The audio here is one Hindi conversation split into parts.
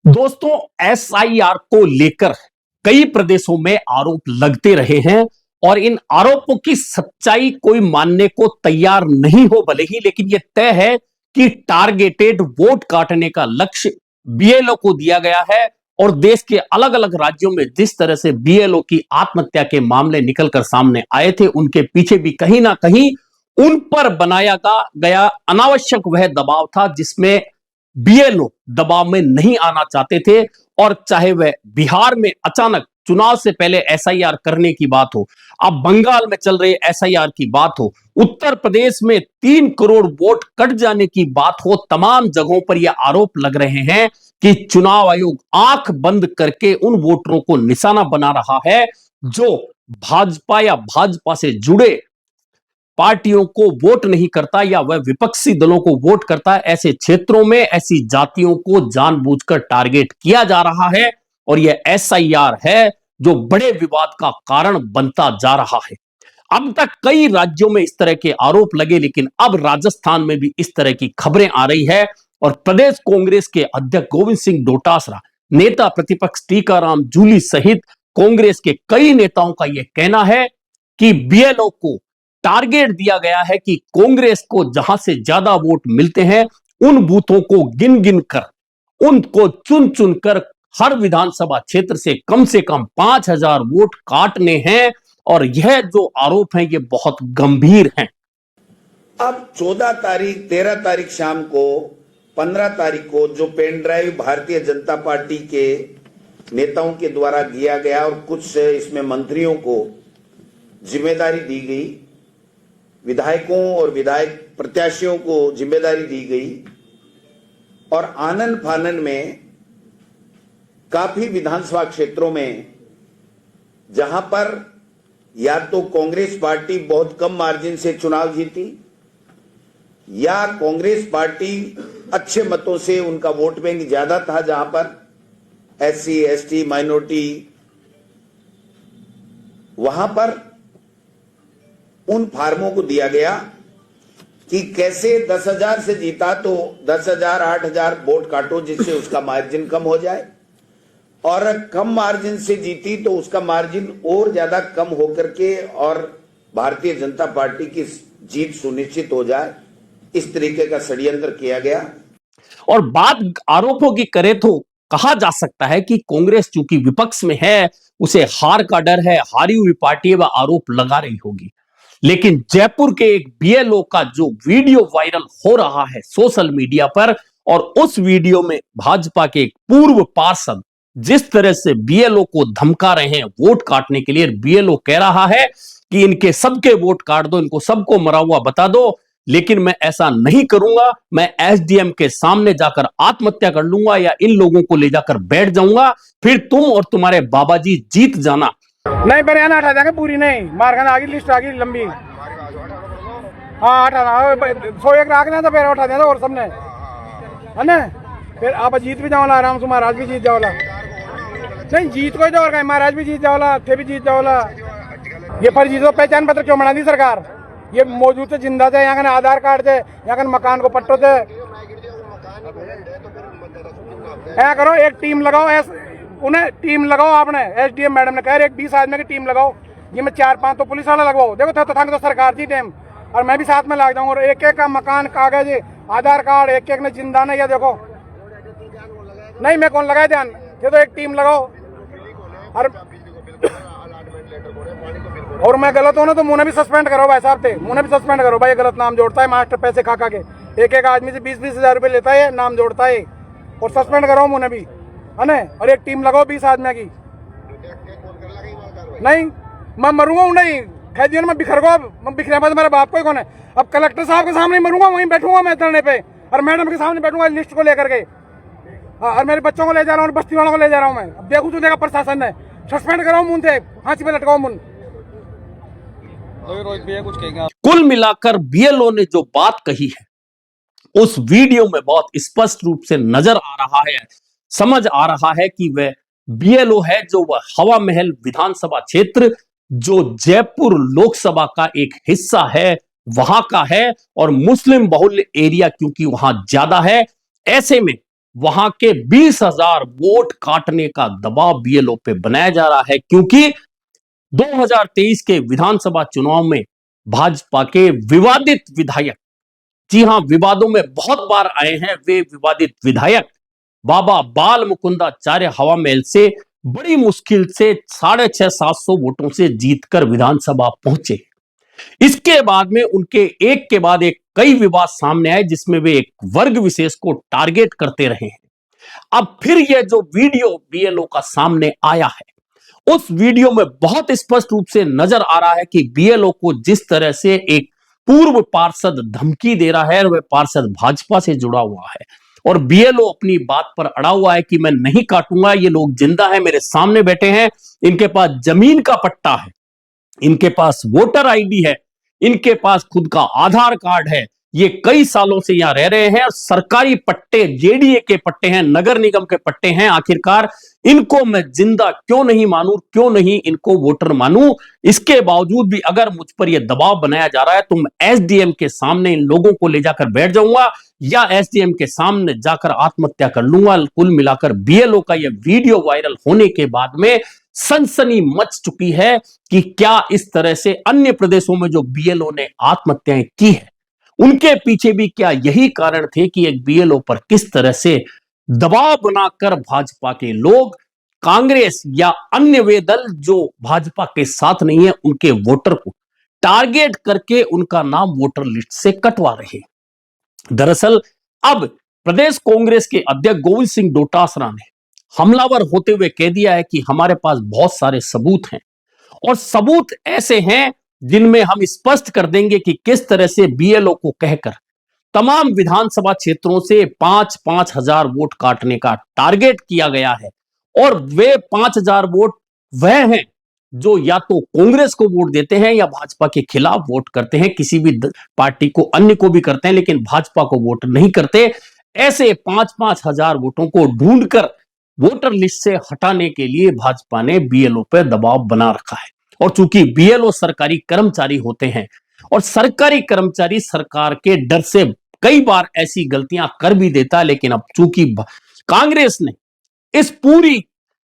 दोस्तों, एसआईआर को लेकर कई प्रदेशों में आरोप लगते रहे हैं और इन आरोपों की सच्चाई कोई मानने को तैयार नहीं हो भले ही, लेकिन यह तय है कि टारगेटेड वोट काटने का लक्ष्य बीएलओ को दिया गया है। और देश के अलग अलग राज्यों में जिस तरह से बीएलओ की आत्महत्या के मामले निकलकर सामने आए थे, उनके पीछे भी कहीं ना कहीं उन पर बनाया गया अनावश्यक वह दबाव था जिसमें बीएलओ दबाव में नहीं आना चाहते थे। और चाहे वह बिहार में अचानक चुनाव से पहले एसआईआर करने की बात हो, अब बंगाल में चल रहे एसआईआर की बात हो, उत्तर प्रदेश में 3 करोड़ वोट कट जाने की बात हो, तमाम जगहों पर यह आरोप लग रहे हैं कि चुनाव आयोग आंख बंद करके उन वोटरों को निशाना बना रहा है जो भाजपा या भाजपा से जुड़े पार्टियों को वोट नहीं करता या वह विपक्षी दलों को वोट करता है। ऐसे क्षेत्रों में ऐसी जातियों को जानबूझकर टारगेट किया जा रहा है और यह एसआईआर है जो बड़े विवाद का कारण बनता जा रहा है। अब तक कई राज्यों में इस तरह के आरोप लगे, लेकिन अब राजस्थान में भी इस तरह की खबरें आ रही है और प्रदेश कांग्रेस के अध्यक्ष गोविंद सिंह डोटासरा, नेता प्रतिपक्ष टीकाराम जूली सहित कांग्रेस के कई नेताओं का यह कहना है कि बीएलओ को टारगेट दिया गया है कि कांग्रेस को जहां से ज्यादा वोट मिलते हैं उन बूथों को गिन गिन कर, उनको चुन चुन कर हर विधानसभा क्षेत्र से कम 5,000 वोट काटने हैं। और यह जो आरोप हैं ये बहुत गंभीर हैं। अब 14 तारीख 13 तारीख शाम को 15 तारीख को जो pen drive Bharatiya Janata party के नेताओं के द्वारा दिया गया और कुछ इसमें मंत्रियों को जिम्मेदारी दी गई, विधायकों और विधायक प्रत्याशियों को जिम्मेदारी दी गई और आनन फानन में काफी विधानसभा क्षेत्रों में जहां पर या तो कांग्रेस पार्टी बहुत कम मार्जिन से चुनाव जीती या कांग्रेस पार्टी अच्छे मतों से उनका वोट बैंक ज्यादा था, जहां पर एससी एसटी माइनॉरिटी, वहां पर उन फार्मों को दिया गया कि कैसे 10,000 से जीता तो 10,000 8,000 वोट काटो जिससे उसका मार्जिन कम हो जाए, और कम मार्जिन से जीती तो उसका मार्जिन और ज्यादा कम होकर के और भारतीय जनता पार्टी की जीत सुनिश्चित हो जाए। इस तरीके का षड्यंत्र किया गया। और बात आरोपों की करें तो कहा जा सकता है कि कांग्रेस चूंकि विपक्ष में है, उसे हार का डर है, हारी हुई पार्टी वह आरोप लगा रही होगी। लेकिन जयपुर के एक बीएलओ का जो वीडियो वायरल हो रहा है सोशल मीडिया पर, और उस वीडियो में भाजपा के एक पूर्व पार्षद जिस तरह से बीएलओ को धमका रहे हैं वोट काटने के लिए, बीएलओ कह रहा है कि इनके सबके वोट काट दो, इनको सबको मरा हुआ बता दो, लेकिन मैं ऐसा नहीं करूंगा, मैं एसडीएम के सामने जाकर आत्महत्या कर लूंगा या इन लोगों को ले जाकर बैठ जाऊंगा, फिर तुम और तुम्हारे बाबा जी जीत जाना। नहीं बरियाना हटा देंगे, पूरी नहीं मारखाना आगे लिस्ट आ गई लंबी। हाँ हटाना 101 राख लेना तो फिर उठा देना और सबने है ना, फिर आप जीत भी जाओला आराम से, महाराज भी जीत जाओला। नहीं जीत को जो महाराज भी जीत जाओला, थे भी जीत जाओला। ये फर्जी तो पहचान पत्र क्यों बना दी सरकार? ये मौजूद से जिंदा थे, यहाँ का आधार कार्ड थे, यहाँ का मकान को पट्टो थे। ऐसा करो एक टीम लगाओ, उन्हें टीम लगाओ, आपने एसडीएम मैडम ने कहा एक 20 आदमी की टीम लगाओ, ये में 4-5 तो पुलिस वाला लगवाओ। देखो तो सरकार थी टाइम, और मैं भी साथ में लग जाऊंगा और एक एक का मकान, कागज, आधार कार्ड एक एक ने जिंदा नहीं है। देखो नहीं मैं कौन लगाए ध्यान, ये तो एक टीम लगाओ। और मैं गलत हूं ना तो मुझे भी सस्पेंड करो भाई साहब थे, मुझे भी सस्पेंड करो भाई, गलत नाम जोड़ता है मास्टर पैसे खा के, एक एक आदमी से 20-20 हजार रुपए लेता है, नाम जोड़ता है, और सस्पेंड करो मुझे भी है ना। और एक टीम लगाओ 20 आदमी की। नहीं मैं मरूंगा नहीं, खैदियों में बिखर गो, मैं बिखरे बाद मेरे बाप को ही कौन है। अब कलेक्टर साहब के सामने मरूंगा, वहीं बैठूंगा मैं धरने पे, और मैडम के सामने बैठूंगा लिस्ट को लेकर के, और मेरे बच्चों को ले जा रहा हूँ, बस्ती वालों को ले जा रहा हूँ मैं। अब देखू तो देखा प्रशासन ने सस्पेंड कराओ मुझे, फांसी पे लटकाओ मुन। कुल मिलाकर बीएलओ ने जो बात कही है उस वीडियो में बहुत स्पष्ट रूप से नजर आ रहा है, समझ आ रहा है कि वह बीएलओ है जो वह हवा महल विधानसभा क्षेत्र जो जयपुर लोकसभा का एक हिस्सा है वहां का है, और मुस्लिम बहुल्य एरिया क्योंकि वहां ज्यादा है, ऐसे में वहां के 20,000 वोट काटने का दबाव बीएलओ पे बनाया जा रहा है, क्योंकि 2023 के विधानसभा चुनाव में भाजपा के विवादित विधायक, जी हां, विवादों में बहुत बार आए हैं वे विवादित विधायक बाबा बाल मुकुंदाचार्य हवा महल से बड़ी मुश्किल से 650-700 वोटों से जीतकर विधानसभा पहुंचे। इसके बाद में उनके एक के बाद एक कई विवाद सामने आए, जिसमें वे एक वर्ग विशेष को टारगेट करते रहे हैं। अब फिर यह जो वीडियो बीएलओ का सामने आया है, उस वीडियो में बहुत स्पष्ट रूप से नजर आ रहा है कि बीएलओ को जिस तरह से एक पूर्व पार्षद धमकी दे रहा है, वह पार्षद भाजपा से जुड़ा हुआ है और बीएलओ अपनी बात पर अड़ा हुआ है कि मैं नहीं काटूंगा, ये लोग जिंदा है, मेरे सामने बैठे हैं, इनके पास जमीन का पट्टा है, इनके पास वोटर आईडी है, इनके पास खुद का आधार कार्ड है, ये कई सालों से यहां रह रहे हैं और सरकारी पट्टे, जेडीए के पट्टे हैं, नगर निगम के पट्टे हैं, आखिरकार इनको मैं जिंदा क्यों नहीं मानूं, क्यों नहीं इनको वोटर मानूं। इसके बावजूद भी अगर मुझ पर यह दबाव बनाया जा रहा है तो मैं एसडीएम के सामने इन लोगों को ले जाकर बैठ जाऊंगा या एसडीएम के सामने जाकर आत्महत्या कर लूंगा। कुल मिलाकर बीएलओ का यह वीडियो वायरल होने के बाद में सनसनी मच चुकी है कि क्या इस तरह से अन्य प्रदेशों में जो बीएलओ ने आत्महत्याएं की है, उनके पीछे भी क्या यही कारण थे कि एक बीएलओ पर किस तरह से दबाव बनाकर भाजपा के लोग कांग्रेस या अन्य वे दल जो भाजपा के साथ नहीं है उनके वोटर को टारगेट करके उनका नाम वोटर लिस्ट से कटवा रहे हैं। दरअसल अब प्रदेश कांग्रेस के अध्यक्ष गोविंद सिंह डोटासरा ने हमलावर होते हुए कह दिया है कि हमारे पास बहुत सारे सबूत हैं और सबूत ऐसे हैं जिनमें हम स्पष्ट कर देंगे कि किस तरह से बीएलओ को कहकर तमाम विधानसभा क्षेत्रों से 5-5 हजार वोट काटने का टारगेट किया गया है और वे 5,000 वोट वह हैं जो या तो कांग्रेस को वोट देते हैं या भाजपा के खिलाफ वोट करते हैं, किसी भी पार्टी को अन्य को भी करते हैं लेकिन भाजपा को वोट नहीं करते। ऐसे 5-5 हजार वोटों को ढूंढकर वोटर लिस्ट से हटाने के लिए भाजपा ने बीएलओ पर दबाव बना रखा है और चूंकि बीएलओ सरकारी कर्मचारी होते हैं और सरकारी कर्मचारी सरकार के डर से कई बार ऐसी गलतियां कर भी देता है, लेकिन अब चूंकि कांग्रेस ने इस पूरी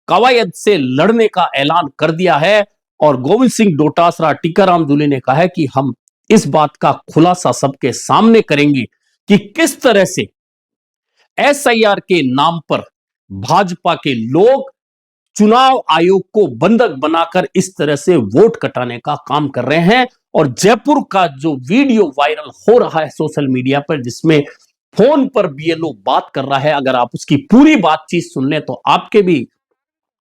कवायद से लड़ने का ऐलान कर दिया है और गोविंद सिंह डोटासरा, टीकाराम जूली ने कहा है कि हम इस बात का खुलासा सबके सामने करेंगे कि किस तरह से एसआईआर के नाम पर भाजपा के लोग चुनाव आयोग को बंधक बनाकर इस तरह से वोट कटाने का काम कर रहे हैं। और जयपुर का जो वीडियो वायरल हो रहा है सोशल मीडिया पर, जिसमें फोन पर बीएलओ बात कर रहा है, अगर आप उसकी पूरी बातचीत सुन लें तो आपके भी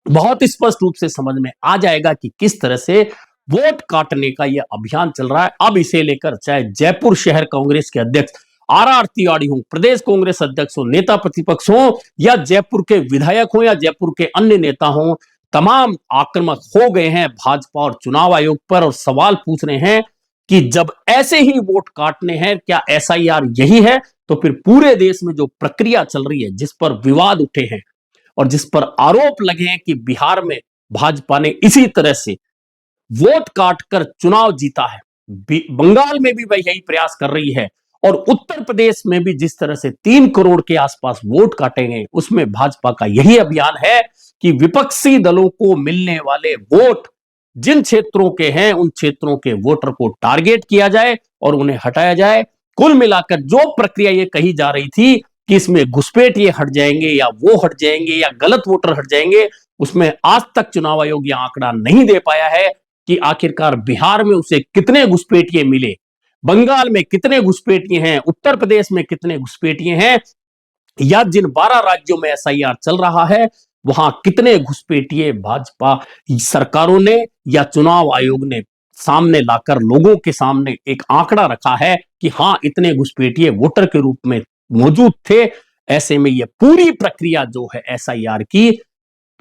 बहुत स्पष्ट रूप से समझ में आ जाएगा कि किस तरह से वोट काटने का यह अभियान चल रहा है। अब इसे लेकर चाहे जयपुर शहर कांग्रेस के अध्यक्ष आरआर तिवारी हो, प्रदेश कांग्रेस अध्यक्ष हो, नेता प्रतिपक्ष हो या जयपुर के विधायक हो या जयपुर के अन्य नेता हो, तमाम आक्रामक हो गए हैं भाजपा और चुनाव आयोग पर और सवाल पूछ रहे हैं कि जब ऐसे ही वोट काटने हैं, क्या एसआईआर यही है? तो फिर पूरे देश में जो प्रक्रिया चल रही है, जिस पर विवाद उठे हैं और जिस पर आरोप लगे हैं कि बिहार में भाजपा ने इसी तरह से वोट काटकर चुनाव जीता है, बंगाल में भी वह यही प्रयास कर रही है और उत्तर प्रदेश में भी जिस तरह से 3 करोड़ के आसपास वोट काटे गए, उसमें भाजपा का यही अभियान है कि विपक्षी दलों को मिलने वाले वोट जिन क्षेत्रों के हैं उन क्षेत्रों के वोटर को टारगेट किया जाए और उन्हें हटाया जाए। कुल मिलाकर जो प्रक्रिया ये कही जा रही थी कि इसमें घुसपैठिए हट जाएंगे या वो हट जाएंगे या गलत वोटर हट जाएंगे, उसमें आज तक चुनाव आयोग यह आंकड़ा नहीं दे पाया है कि आखिरकार बिहार में उसे कितने घुसपैठिए मिले, बंगाल में कितने घुसपैठिए हैं, उत्तर प्रदेश में कितने घुसपैठिए हैं या जिन 12 राज्यों में एसआईआर चल रहा है वहां कितने घुसपैठिए भाजपा सरकारों ने या चुनाव आयोग ने सामने लाकर लोगों के सामने एक आंकड़ा रखा है कि हां इतने घुसपैठिए वोटर के रूप में मौजूद थे। ऐसे में यह पूरी प्रक्रिया जो है एसआईआर की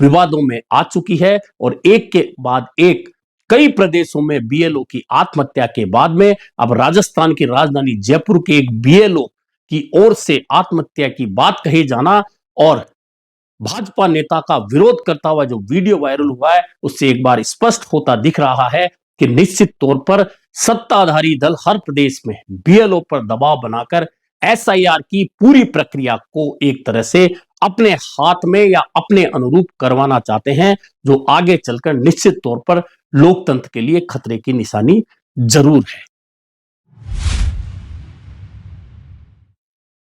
विवादों में आ चुकी है और एक के बाद एक कई प्रदेशों में बीएलओ की आत्महत्या के बाद में अब राजस्थान की राजधानी जयपुर के एक बीएलओ की ओर से आत्महत्या की बात कही जाना और भाजपा नेता का विरोध करता हुआ जो वीडियो वायरल हुआ है उससे एक बार स्पष्ट होता दिख रहा है कि निश्चित तौर पर सत्ताधारी दल हर प्रदेश में बीएलओ पर दबाव बनाकर एसआईआर की पूरी प्रक्रिया को एक तरह से अपने हाथ में या अपने अनुरूप करवाना चाहते हैं, जो आगे चलकर निश्चित तौर पर लोकतंत्र के लिए खतरे की निशानी जरूर है।